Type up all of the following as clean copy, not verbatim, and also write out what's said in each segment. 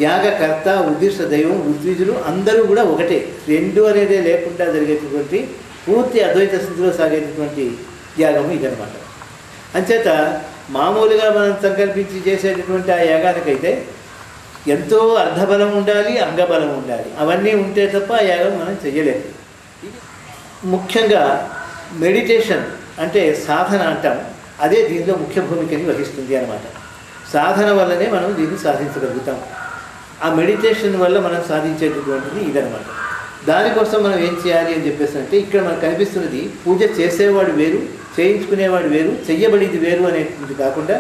యాగకర్త, ఉద్దిష్ట దైవం, ఋత్విజులు అందరూ కూడా ఒకటే. రెండు అనేదే లేకుండా జరిగేటటువంటి పూర్తి అద్వైత స్థితిలో సాగేటటువంటి యాగము ఇదనమాట. అంచేత మామూలుగా మనం సంకల్పించి చేసేటటువంటి ఆ యాగానికైతే ఎంతో అర్ధబలం ఉండాలి, అంగబలం ఉండాలి. అవన్నీ ఉంటే తప్ప ఆ యాగం మనం చెయ్యలేము. ముఖ్యంగా మెడిటేషన్ అంటే సాధన అంటాం, అదే దీనిలో ముఖ్య భూమికని వహిస్తుంది అన్నమాట. సాధన వల్లనే మనం దీన్ని సాధించగలుగుతాం. ఆ మెడిటేషన్ వల్ల మనం సాధించేటటువంటిది ఇదనమాట. దానికోసం మనం ఏం చేయాలి అని చెప్పేసి అంటే, ఇక్కడ మనకు కనిపిస్తున్నది పూజ చేసేవాడు వేరు, చేయించుకునేవాడు వేరు, చెయ్యబడిది వేరు అనేటువంటి కాకుండా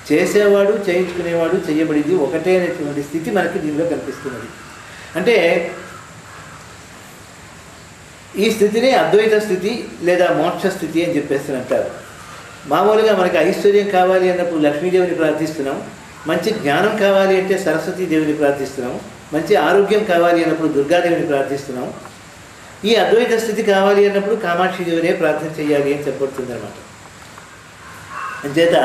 చేసేవాడు, చేయించుకునేవాడు, చెయ్యబడిది ఒకటే అనేటువంటి స్థితి మనకి దీనిలో కనిపిస్తున్నది. అంటే ఈ స్థితిని అద్వైత స్థితి లేదా మోక్ష స్థితి అని చెప్పేసి అంటారు. మామూలుగా మనకి ఐశ్వర్యం కావాలి అన్నప్పుడు లక్ష్మీదేవిని ప్రార్థిస్తున్నాం, మంచి జ్ఞానం కావాలి అంటే సరస్వతీదేవిని ప్రార్థిస్తున్నాం, మంచి ఆరోగ్యం కావాలి అన్నప్పుడు దుర్గాదేవిని ప్రార్థిస్తున్నాం. ఈ అద్వైత స్థితి కావాలి అన్నప్పుడు కామాక్షిదేవినే ప్రార్థన చేయాలి అని చెప్పబడుతుంది అన్నమాట. అంచేత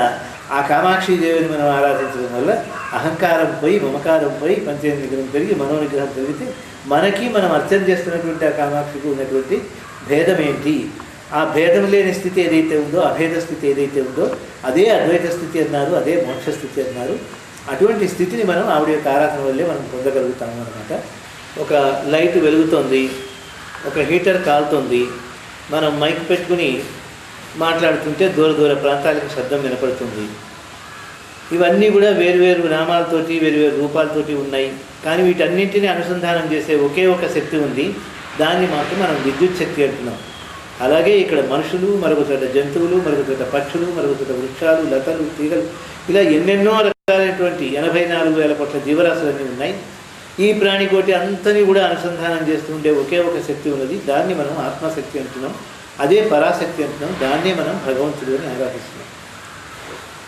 ఆ కామాక్షిదేవిని మనం ఆరాధించడం వల్ల అహంకారం పోయి, మమకారం పోయి, పంచేంద్రియ నిగ్రహం పెరిగి, మనోనిగ్రహం పెరిగితే మనకి మనం అర్చన చేస్తున్నటువంటి ఆ కామాక్షికి ఉన్నటువంటి భేదం ఏంటి, ఆ భేదం లేని స్థితి ఏదైతే ఉందో, అభేద స్థితి ఏదైతే ఉందో అదే అద్వైత స్థితి అన్నారు, అదే మోక్ష స్థితి అన్నారు. అటువంటి స్థితిని మనం ఆవిడ యొక్క ఆరాధన వల్లే మనం పొందగలుగుతాము అన్నమాట. ఒక లైట్ వెలుగుతుంది, ఒక హీటర్ కాలుతుంది, మనం మైక్ పెట్టుకుని మాట్లాడుతుంటే దూర దూర ప్రాంతాలకు శబ్దం వినపడుతుంది. ఇవన్నీ కూడా వేరువేరు నామాలతోటి, వేరువేరు రూపాలతోటి ఉన్నాయి. కానీ వీటన్నింటినీ అనుసంధానం చేసే ఒకే ఒక శక్తి ఉంది, దాన్ని మాత్రం మనం విద్యుత్ శక్తి అంటున్నాం. అలాగే ఇక్కడ మనుషులు, మరొక చోట జంతువులు, మరొక చోట పక్షులు, మరొక చోట వృక్షాలు, లతలు, తీగలు, ఇలా ఎన్నెన్నో రకాలైనటువంటి 84,000 కోట్ల జీవరాశులన్నీ ఉన్నాయి. ఈ ప్రాణికోటి అంతని కూడా అనుసంధానం చేస్తుండే ఒకే ఒక శక్తి ఉన్నది, దాన్ని మనం ఆత్మశక్తి అంటున్నాం, అదే పరాశక్తి అంటున్నాం, దాన్నే మనం భగవంతుడు అని ఆరాధిస్తున్నాం.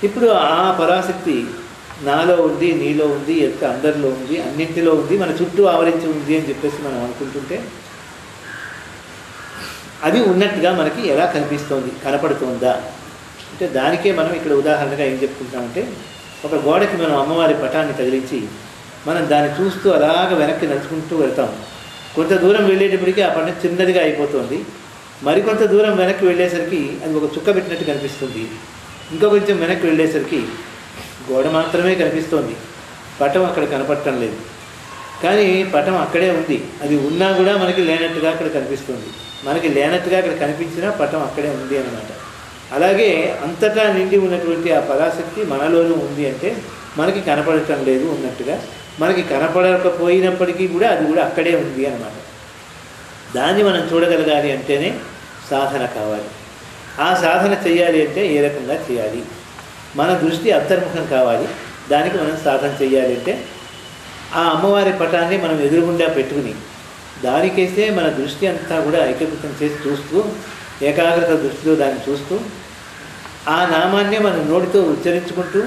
ఇప్పుడు ఆ పరాశక్తి నాలో ఉంది, నీలో ఉంది, యొక్క అందరిలో ఉంది, అన్నింటిలో ఉంది, మన చుట్టూ ఆవరించి ఉంది అని చెప్పేసి మనం అనుకుంటుంటే అది ఉన్నట్టుగా మనకి ఎలా కనిపిస్తోంది, కనపడుతుందా అంటే దానికే మనం ఇక్కడ ఉదాహరణగా ఏం చెప్పుకుంటామంటే, ఒక గోడకి మనం అమ్మవారి పటాన్ని తగిలించి మనం దాన్ని చూస్తూ అలాగ వెనక్కి నడుచుకుంటూ వెళ్తాం. కొంత దూరం వెళ్ళేటప్పటికీ ఆ పటం చిన్నదిగా అయిపోతుంది, మరికొంత దూరం వెనక్కి వెళ్ళేసరికి అది ఒక చుక్క పెట్టినట్టు కనిపిస్తుంది, ఇంకా కొంచెం వెనక్కి వెళ్ళేసరికి గోడ మాత్రమే కనిపిస్తోంది, పటం అక్కడ కనపడటం లేదు. కానీ పటం అక్కడే ఉంది, అది ఉన్నా కూడా మనకి లేనట్టుగా అక్కడ కనిపిస్తుంది, మనకి లేనట్టుగా అక్కడ కనిపించినా పటం అక్కడే ఉంది అన్నమాట. అలాగే అంతటా నిండి ఉన్నటువంటి ఆ పరాశక్తి మనలోనూ ఉంది అంటే మనకి కనపడటం లేదు ఉన్నట్టుగా, మనకి కనపడకపోయినప్పటికీ కూడా అది కూడా అక్కడే ఉంది అన్నమాట. దాన్ని మనం చూడగలగాలి అంటేనే సాధన కావాలి. ఆ సాధన చేయాలి అంటే ఏ రకంగా చేయాలి, మన దృష్టి అంతర్ముఖం కావాలి. దానికి మనం సాధన చేయాలి అంటే ఆ అమ్మవారి పటాన్ని మనం ఎదురుగుండా పెట్టుకుని దానికేస్తే మన దృష్టి అంతా కూడా ఐక్యకృతం చేసి చూస్తూ, ఏకాగ్రత దృష్టిలో దాన్ని చూస్తూ, ఆ నామాన్నే మన నోటితో ఉచ్చరించుకుంటూ,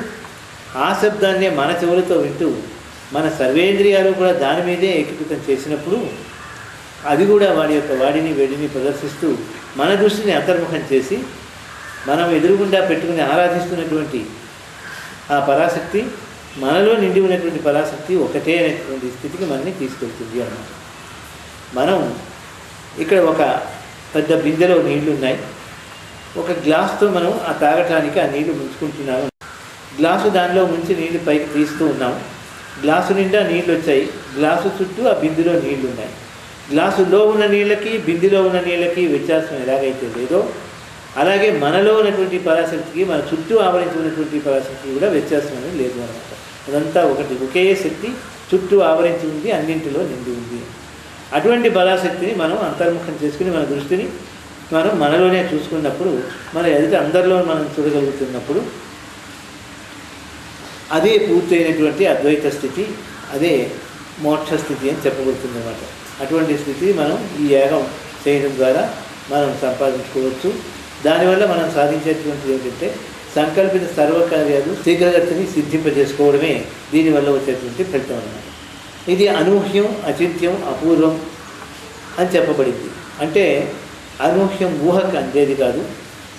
ఆ శబ్దాన్నే మన చెవులతో వింటూ, మన సర్వేంద్రియాలు కూడా దాని మీదే ఏకీకృతం చేసినప్పుడు అది కూడా వాడి యొక్క వాడిని వేడిని ప్రదర్శిస్తూ మన దృష్టిని అంతర్ముఖం చేసి మనం ఎదురుగుండా పెట్టుకుని ఆరాధిస్తున్నటువంటి ఆ పరాశక్తి, మనలో నిండి ఉన్నటువంటి పరాశక్తి ఒకటే అనేటువంటి స్థితికి మనల్ని తీసుకెళ్తుంది అన్నమాట. మనం ఇక్కడ ఒక పెద్ద బిందెలో నీళ్లు ఉన్నాయి, ఒక గ్లాసుతో మనం ఆ తాగటానికి ఆ నీళ్లు ముంచుకుంటున్నాము. గ్లాసు దానిలో ముంచి నీళ్లు పైకి తీస్తూ ఉన్నాం, గ్లాసు నిండా నీళ్ళు వచ్చాయి, గ్లాసు చుట్టూ ఆ బిందెలో నీళ్లు ఉన్నాయి. గ్లాసులో ఉన్న నీళ్ళకి బిందెలో ఉన్న నీళ్ళకి వ్యత్యాసం ఎలాగైతే లేదో అలాగే మనలో ఉన్నటువంటి పరాశక్తికి, మన చుట్టూ ఆవరించి ఉన్నటువంటి పరాశక్తికి కూడా వ్యత్యాసం అనేది లేదు అన్నమాట. అదంతా ఒకటి, ఒకే శక్తి చుట్టూ ఆవరించి ఉంది, అన్నింటిలో నిండి ఉంది. అటువంటి పరాశక్తిని మనం అంతర్ముఖం చేసుకుని మన దృష్టిని మనం మనలోనే చూసుకున్నప్పుడు, మన ఎదుట అందరిలో మనం చూడగలుగుతున్నప్పుడు అదే పూర్తయినటువంటి అద్వైత స్థితి, అదే మోక్ష స్థితి అని చెప్పబడుతుంది అన్నమాట. అటువంటి స్థితి మనం ఈ యాగం చేయడం ద్వారా మనం సంపాదించుకోవచ్చు. దానివల్ల మనం సాధించేటువంటిది ఏంటంటే సంకల్పిత సర్వకార్యాలు శీఘ్రగతిని సిద్ధింపజేసుకోవడమే దీనివల్ల వచ్చేటువంటి ఫలితం అన్నమాట. ఇది అనూహ్యం, అచింత్యం, అపూర్వం అని చెప్పబడింది. అంటే అనూహ్యం ఊహకు అందేది కాదు,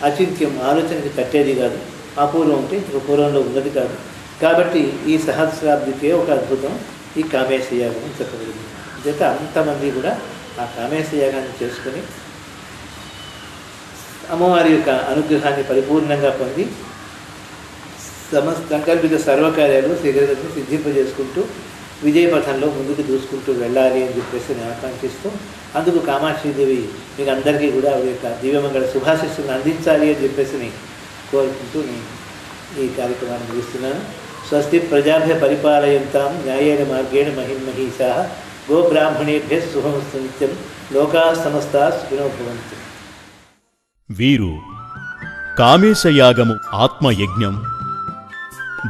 అచింత్యం ఆలోచనకి తట్టేది కాదు, అపూర్వం అంటే ఇంకొక పూర్వంలో ఉన్నది కాదు. కాబట్టి ఈ సహస్రాబ్దికే ఒక అద్భుతం ఈ కామేశ యాగం చెప్పబడింది. చేత అంతమంది కూడా ఆ కామేశ యాగాన్ని చేసుకొని అమ్మవారి యొక్క అనుగ్రహాన్ని పరిపూర్ణంగా పొంది సంకల్పిత సర్వకార్యాలు శీఘ్రగతిని సిద్ధింపజేసుకుంటూ విజయపథంలో ముందుకు దూసుకుంటూ వెళ్ళాలి అని చెప్పేసి నేను ఆకాంక్షిస్తూ, అందుకు కామాక్షీదేవి మీకు అందరికీ కూడా ఆవిడ యొక్క దివ్యమంగళ శుభాశిస్సులను అందించాలి అని చెప్పేసి నేను కోరుకుంటూ నేను ఈ కార్యక్రమాన్ని ముగిస్తున్నాను. స్వస్తి ప్రజాభ్య పరిపాలయంతాం న్యాయేన మార్గేణ మహిమహీషాః గోబ్రాహ్మణేభ్య శుభమస్తు నిత్యం లోకాః సమస్తాః సుఖినో భవంతు. వీరు కామేశయాగము ఆత్మయజ్ఞం,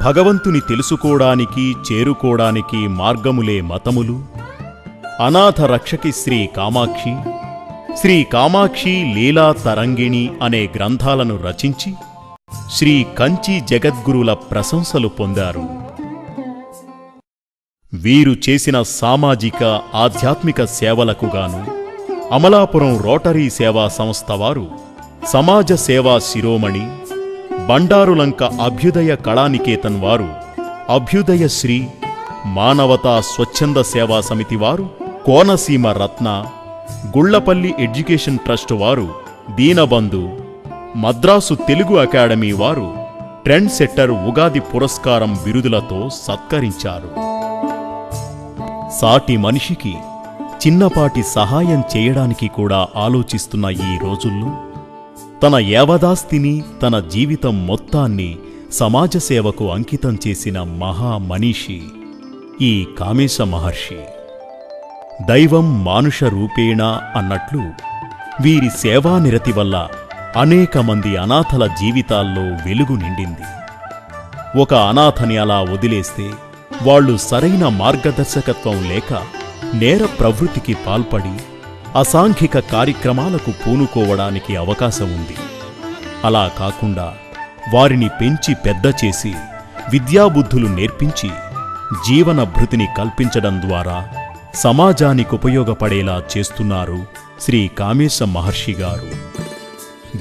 భగవంతుని తెలుసుకోవడానికి చేరుకోవడానికి మార్గములే మతములు, అనాథ రక్షకి శ్రీ కామాక్షి, శ్రీ కామాక్షి లీలా తరంగిణి అనే గ్రంథాలను రచించి శ్రీ కంచి జగద్గురుల ప్రశంసలు పొందారు. వీరు చేసిన సామాజిక ఆధ్యాత్మిక సేవలకు గాను అమలాపురం రోటరీ సేవా సంస్థ వారు సమాజ సేవా శిరోమణి, బండారులంక అభ్యుదయ కళానికేతన్ వారు అభ్యుదయ శ్రీ, మానవతా స్వచ్ఛంద సేవా సమితి వారు కోనసీమ రత్న, గుళ్లపల్లి ఎడ్యుకేషన్ ట్రస్ట్ వారు దీనబంధు, మద్రాసు తెలుగు అకాడమీ వారు ట్రెండ్ సెట్టర్ ఉగాది పురస్కారం బిరుదులతో సత్కరించారు. సాటి మనిషికి చిన్నపాటి సహాయం చేయడానికి కూడా ఆలోచిస్తున్న ఈ రోజుల్లో తన యావదాస్తిని, తన జీవితం మొత్తాన్ని సమాజ సేవకు అంకితం చేసిన మహామనీషి ఈ కామేశ మహర్షి. దైవం మానుష రూపేణ అన్నట్లు వీరి సేవానిరతి వల్ల అనేక మంది అనాథల జీవితాల్లో వెలుగు నిండింది. ఒక అనాథని అలా వదిలేస్తే వాళ్లు సరైన మార్గదర్శకత్వం లేక నేర ప్రవృత్తికి పాల్పడి అసాంఘిక కార్యక్రమాలకు పూనుకోవడానికి అవకాశం ఉంది. అలా కాకుండా వారిని పెంచి పెద్ద చేసి విద్యాబుద్ధులు నేర్పించి జీవన భృతిని కల్పించడం ద్వారా సమాజానికి ఉపయోగపడేలా చేస్తున్నారు శ్రీ కామేశ మహర్షి గారు.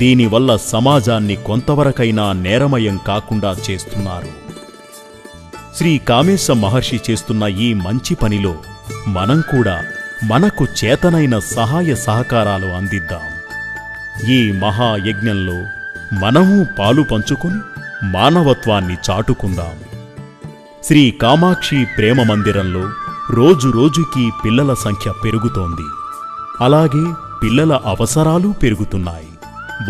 దీనివల్ల సమాజాన్ని కొంతవరకైనా నేరమయం కాకుండా చేస్తున్నారు. శ్రీ కామేశ మహర్షి చేస్తున్న ఈ మంచి పనిలో మనం కూడా మనకు చేతనైన సహాయ సహకారాలు అందిద్దాం. ఈ మహాయజ్ఞంలో మనము పాలు పంచుకుని మానవత్వాన్ని చాటుకుందాం. శ్రీ కామాక్షి ప్రేమ మందిరంలో రోజురోజుకీ పిల్లల సంఖ్య పెరుగుతోంది. అలాగే పిల్లల అవసరాలు పెరుగుతున్నాయి.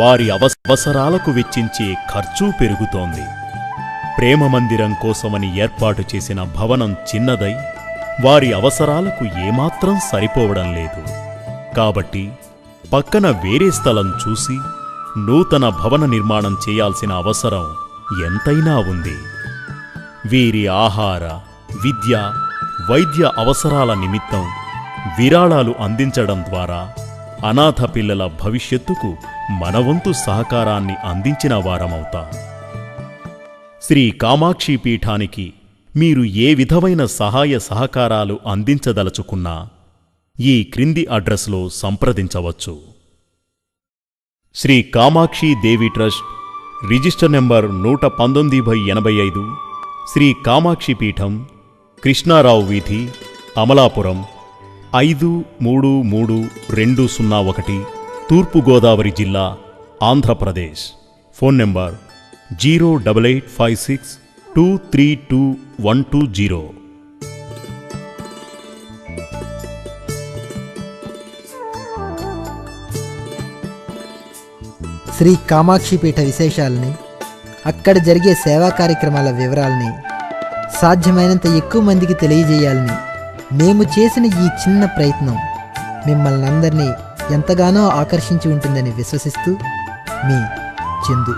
వారి అవసరాలకు వెచ్చించే ఖర్చు పెరుగుతోంది. ప్రేమ మందిరం కోసమని ఏర్పాటు చేసిన భవనం చిన్నదై వారి అవసరాలకు ఏమాత్రం సరిపోవడం లేదు. కాబట్టి పక్కన వేరే స్థలం చూసి నూతన భవన నిర్మాణం చేయాల్సిన అవసరం ఎంతైనా ఉంది. వీరి ఆహార, విద్య, వైద్య అవసరాల నిమిత్తం విరాళాలు అందించడం ద్వారా అనాథ పిల్లల భవిష్యత్తుకు మనవంతు సహకారాన్ని అందించిన వారమవుతాం. శ్రీ కామాక్షి పీఠానికి మీరు ఏ విధమైన సహాయ సహకారాలు అందించదలుచుకున్నా ఈ క్రింది అడ్రస్లో సంప్రదించవచ్చు. Shri Kamakshi Devi trust, register number 119/85, Shri Kamakshi Peetham, Krishnarao వీధి, అమలాపురం 533201, తూర్పుగోదావరి జిల్లా, ఆంధ్రప్రదేశ్. Phone number 08856232120. శ్రీ కామాక్షి పీఠ విశేషాలని, అక్కడ జరిగే సేవా కార్యక్రమాల వివరాలని సాధ్యమైనంత ఎక్కువ మందికి తెలియజేయాలని మేము చేసిన ఈ చిన్న ప్రయత్నం మిమ్మల్ని అందరినీ ఎంతగానో ఆకర్షించి ఉంటుందని విశ్వసిస్తూ మీ చందు.